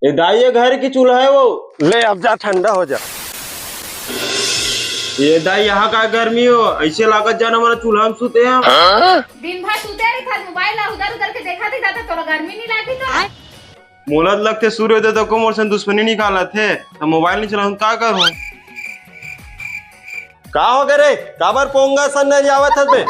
ये दाई ये घर की चूल्हा है वो। ले अब जा, ठंडा हो जा। ये दाई यहाँ का गर्मी हो, ऐसे लागत जाना हमारा चूल्हा में सुते हैं। दिन भर सुते रही था, मोबाइल उधर उधर के देखा थी जाता, थोड़ा गर्मी नहीं लगी तो मोलत लगते सूर्योदय तो को मोर से दुश्मनी निकाला थे तो मोबाइल नहीं चलाऊं का करूं। का हो गए काबर पोंगा सन नहीं आवत है बे?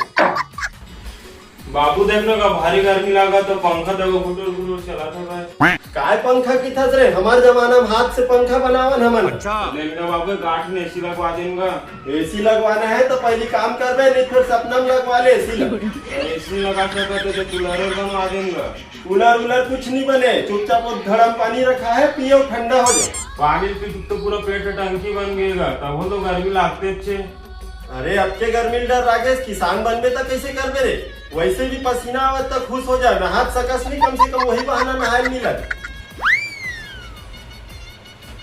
बाबू देखने का भारी गर्मी लगा तो पंखा देखो गुटुर गुटुर चला था। काय पंखा की थस रे? हमार जमाना में हाथ से पंखा बनावन हमन। देखना बाबू गाठ में एसी लगवा देंगे। एसी लगवाना है तो पहले काम करबे, नहीं फिर सपना में लगवा ले एसी। एसी लगा सकते तो कूलर बनवा देंगे। कूलर उलर कुछ नहीं बने, चुपचाप वो घड़ा में पानी रखा है, पियो ठंडा हो जाए। पानी पी तो पूरा पेट टंकी बन गएगा, तब वो तो गर्मी लागते अच्छे। अरे अब के गर्मी डर राकेश, किसान बनबे तो कैसे करबे रे? वैसे भी पसीना आवत तो खुश हो जाए, नहात सकस नहीं, कम से कम वही बहाना नहाए मिलत।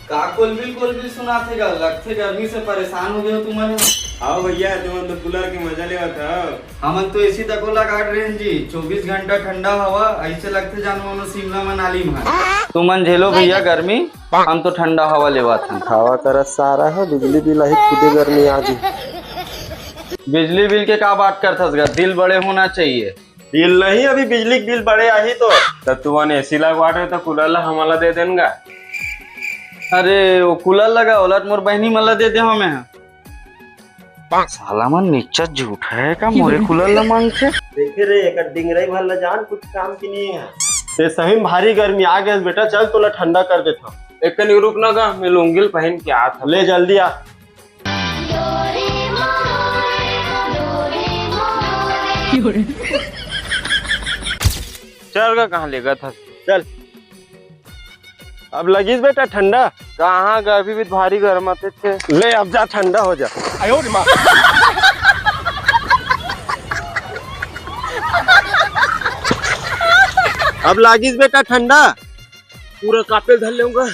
का कोलबिल सुनाते गा, लगते गर्मी से परेशान हो गए हो तुमने। आओ भैया तुम तो कूलर की मजा ले था। हमन तो एसी तक लगा रहे हैं जी, 24 घंटा ठंडा हवा, ऐसे लगते जानो शिमला मनाली में। तुमन झेलो भैया गर्मी, हम तो ठंडा हवा लेवा था। हवा करत सारा है, बिजली बिल है, खुदे गर्मी आज। बिजली बिल के का बात करथस गा, दिल बड़े होना चाहिए। बिल नहीं, अभी बिजली बिल बड़े आई तो तुमने एसी लगवा रहे तो कूलर ला हमारा दे देंगे। अरे वो कूलर लगा ओला मोर बहनी मला दे दे हमें। साला मन नीचा झूठ है का, मोरे कूलर ला मांगते। देखे रे एक डिंगराई भर जान कुछ काम की नहीं है। ते सही में भारी गर्मी आ गया बेटा, चल तोला ठंडा कर देता। एक कनी रुक ना गा, मैं लुंगी पहन के आ था। ले जल्दी आ। चल गा, कहाँ लेगा था? चल अब लगी बेटा ठंडा। कहाँ गा, अभी भी भारी गर्म आते थे। ले अब जा, ठंडा हो जा। अब लागिस बेटा ठंडा, पूरा कापे धर लूंगा।